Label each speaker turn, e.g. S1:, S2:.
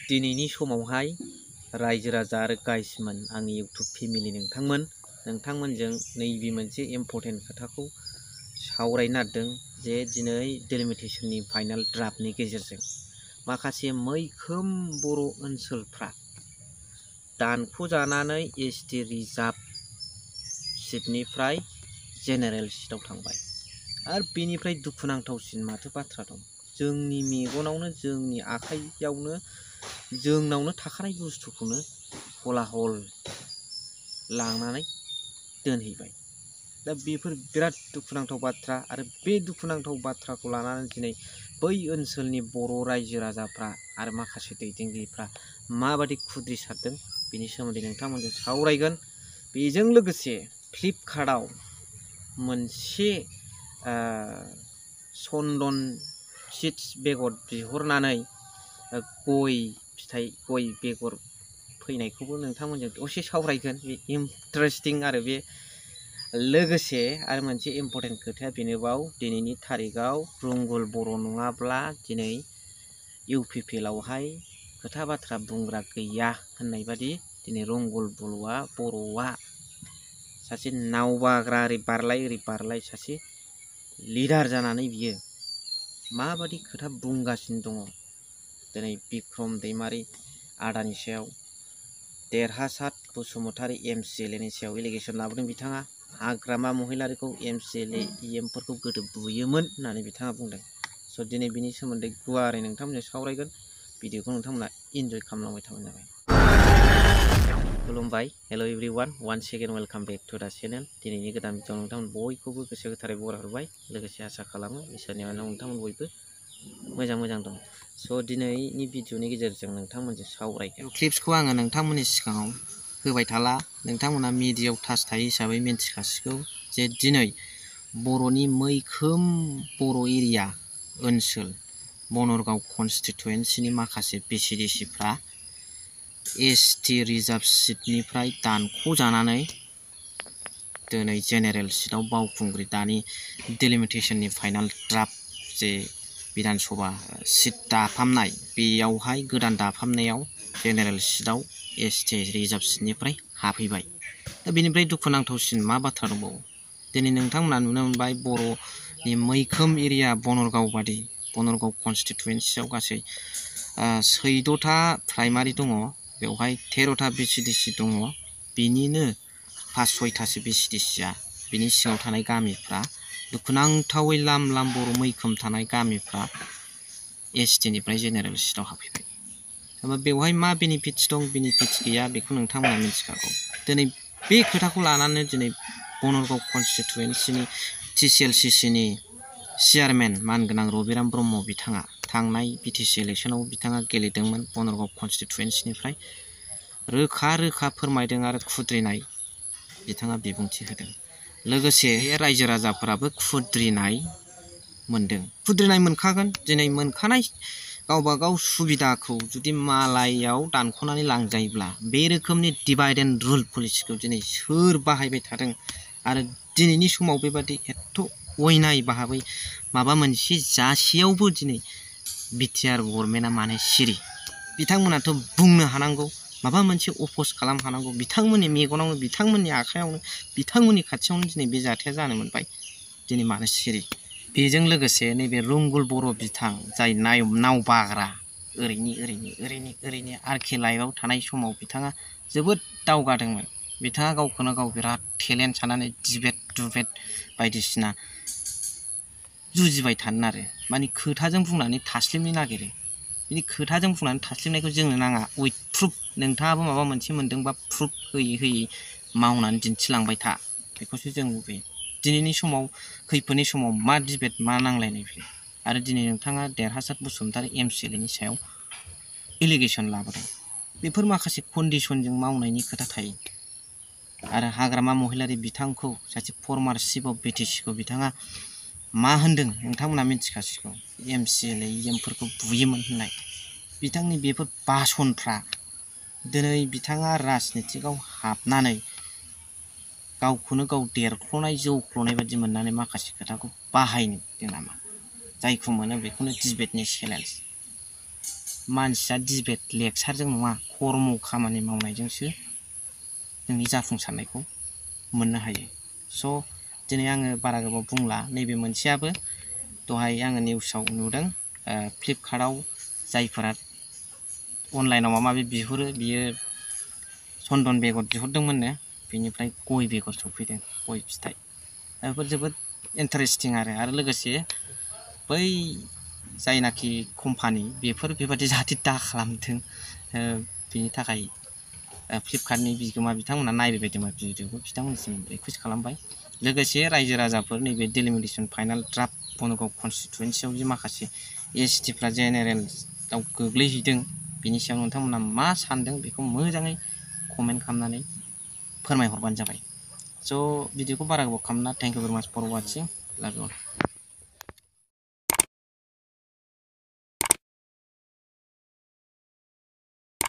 S1: दिनैनि समावहाय रायजो राजा आरो गाइसमोन आंनि इउटुब फेमिलि नोंथांमोनजों नैबे मोनसे इम्पर्टेन्ट खोथाखौ सावरायनो नागिरदों जे दिनै डेलिमिटेसननि फाइनाल ड्राफ्टनि गेजेरजों माखासे मैखोम बर' ओनसोलफ्रा दानख'जानानै एसटि रिजार्भ सिटनिफ्राय जेनेरेल सिटआव थांबाय आरो बेनिफ्राय दुखुनांथावसिन माथो बाथ्रा दं जोंनि मेगनावनो जोंनि आखाइयावनो जोंनावनो थाखानाय बुस्थुखौनो हलाहल लांनानै दोनहैबाय दा बेफोर बिराद दुखुनांथाव बाथ्रा आरो बे दुखुनांथाव बाथ्राखौ लानानै दिनै बै ओनसोलनि बर' रायजो राजाफ्रा आरो माखासे दैदेनगिरिफ्रा माबादि खुद्रिसारदों बेनि सोमोन्दै नोंथांमोनजों सावरायगोन बेजों लोगोसे फ्लिपकार्टआव मोनसे चन्दन सीड्स बेगर बिहरनानै गय बेगर फैनायखौबो नोंथांमोनजों दसे सावरायगोन बे इन्टारेस्टिं आरो बे लोगोसे आरो मोनसे इम्पर्टेन्ट खोथाया बेनोबाव दिनैनि तारिखआव रुंगुल बर' नङाब्ला दिनै इउपिपिएलआवहाय खोथा बाथ्रा बुंग्रा गैया होननाय बादि दिनै रुंगुल बर'आ सासे नावबाग्रा ओरै बारलाय सासे लिडार जानानै बियो माबादि खोथा बुंगासिनो दङ दिनै बिक्रम दैमारि आदानि सायाव देरहासार बसुमतारी एमसिएलएनि सायाव एलिगेसन लाबोदों बिथाङा हाग्रामा महिलारिखौ एमसिएलए इएमफोरखौ गोदो बुयोमोन होननानै बिथाङा बुंदों स' दिनै बिनि सोमोन्दै गुवारै नोंथांमोनजों सावरायगोन भिडिअखौ नोंथांमोना इन्जय खालामलांबाय थाबानो जाबाय खुलुमबाय hello everyone once again welcome back to the channel दिनैनि गोदान भिडिअ नोंथांमोन बयखौबो गोसो गोथारै बरायहरबाय लोगोसे आसा खालामो इसोरनि अननायाव नोंथांमोन बयबो मोजां दं स' दिनैनि भिडिअनि गेजेरजों नोंथांमोनजों सावरायगोन क्लिप्सखौ आङो नोंथांमोननि सिगाङाव होबाय थाला नोंथांमोना मिडियायाव टाच थायो हिसाबै मिन्थिखासिगौ जे दिनै बर'नि मैखोम बर' एरिया ओनसोल बनरगाव कनस्टिटुवेन्सिनि माखासे बिसिडिसिफ्रा एसटि रिजार्भ सिटनिफ्राय दानख'जानानै दिनै जेनेरेल सिटआव बावखुंग्रि दानि डेलिमिटेसननि फाइनाल ड्राफ्ट जे बिधान सभा सिट दाफामनाय बेयावहाय गोदान दाफामनायाव जेनेरेल सिटआव एसटि रिजार्भ सिटनिफ्राय हाबहैबाय दा बेनिफ्राय दुखुनांथावसिन मा बाथ्रा दंबावो दिनै नोंथांमोना नुनो मोनबाय बर'नि मैखोम एरिया बनरगाव कनस्टिटुवेन्सियाव गासै 14था प्राइमारि दङ बेवहाय 13था बिसिडिसि दङ बिनिनो 5-6थासो बिसिडिसिआ बिनि सिङाव थानाय गामिफ्रा दुखुनांथावै लाम बर' मैखोम थानाय गामिफ्रा एसटिनिफ्राय जेनेरेल सिटआव हाबफैबाय होमबा बेवहाय मा बेनिफिट्स दं बेनिफिट्स गैया बेखौ नोंथांमोना मिथिखागौ दिनै बे खोथाखौ लानानै दिनै बनरगाव कनस्टिटुवेन्सिनि TCLCCनि चेयारमेन मानगोनां रबिराम ब्रह्म बिथाङा थांनाय बिटिसि इलेक्सनाव बिथाङा गेलेदोंमोन बनरगाव कनस्टिटुवेन्सिनिफ्राय रोखा फोरमायदों आरो खुद्रिनाय बिथाङा बिबुंथि होदों लोगोसे रायजो राजाफोराबो खुद्रिनाय मोनखागोन दिनै मोनखानाय गावबागाव सुबिदाखौ जुदि मालायाव दानख'नानै लांजायोब्ला बे रोखोमनि डिभाइड एन्ड रुल पलिसिखौ दिनै सोर बाहायबाय थादों आरो दिनैनि समाव बेबादि एथ' अयनाय भाबै माबा मोनसे जासेयावबो दिनै बिटिआर गभर्नमेन्टआ माने सिरि बिथांमोनाथ' बुंनो हानांगौ माबा मोनसे अपोज खालाम हानांगौ बिथांमोननि मेगनावनो बिथांमोननि आखायावनो बिथांमोननि खाथियावनो दिनै बे जाथाया जानो मोनबाय दिनै मानो सिरि बेजों लोगोसे नैबे रुंगुल बर' बिथां जाय नाव बाग्रा ओरैनो आर्कि लाइफआव थानाय समाव बिथाङा जोबोद दावगादोंमोन बिथाङा गावखौनो गाव बिराद टेलेन्ट साननानै डिबेट बायदिसिना जुजिबाय थानो आरो माने खोथाजों बुंनानै थास्लिमनो नागिरो बिनि खोथाजों बुंनानै थास्लिमनायखौ जोंनो नाङा उइथ प्रुफ नोंथाङाबो माबा मोनसे मोनदोंबा प्रुफ होयै मावनानै दिन्थिलांबाय था बेखौसो जों लुबैयो दिनैनि समाव खैफोदनि समाव मा डिबेट मा नांलायनाय फैयो आरो दिनै नोंथाङा देरहासार बसुमतारी एमसिएलएनि सायाव एलिगेसन लाबोदों बेफोर माखासे कन्डिसनजों मावनायनि खोथा थायो आरो हाग्रामा महिलारि बिथांखौ सासे फर्मार चिफ अफ बिटिसिखौ बिथाङा मा होनदों नोंथांमोना मिथिखासिगौ एमसिएलए इएमफोरखौ बुयोमोन होननाय बिथांनि बेफोर भाषणफ्रा दिनै बिथाङा राजनितिकआव हाबनानै गावखौनो गाव देरख्ल'नाय जौख्ल'नाय बादि मोननानै माखासे खोथाखौ बाहायदों नामा जायखौ मोनो बेखौनो डिबेटनि चेलेन्ज मानसिया डिबेट लेक्सारजों नङा कर्म खामानि मावनायजोंसो नोंनि जाफुंसारनायखौ मोननो हायो। स' दिनै आङो बारा गोबाव बुंला, नैबे मोनसेयाबो दहाय आङो निउसाव नुदों फ्लिपकार्टआव जायफोरा अनलाइनाव माबा माबि बिहरो बियो चन्दन बेगर बिहरदोंमोननो, बिनिफ्राय गय बेगर सफैदों, गय फिथाइ। बेफोर जोबोद इन्टारेस्टिं आरो लोगोसे बै जायनाखि कम्पानि बेफोर बेबादि जाहाथे दा खालामथों बिनि थाखाय फ्लिपकार्टनि बिगोमा बिथांमोना नायबाय दंमोन भिडिअखौ, बिथांमोनसिम रिकुवेस्ट खालामबाय। लोगोसे रायजो राजाफोर नैबे डेलिमिटेसन फाइनाल ड्राफ्ट बनगाव कनस्टिटुवेन्सियाव जे माखासे एसटिफ्रा जेनेरेलाव गोग्लैहैदों बिनि सायाव नोंथांमोना मा सानदों बेखौ मोजाङै कमेन्ट खालामनानै फोरमायहरबानो जाबाय। स' भिडिअखौ बारा गोबाव खालामना, थेंक इउ भेरि माच फर वाचिं, लाभ इउ अल।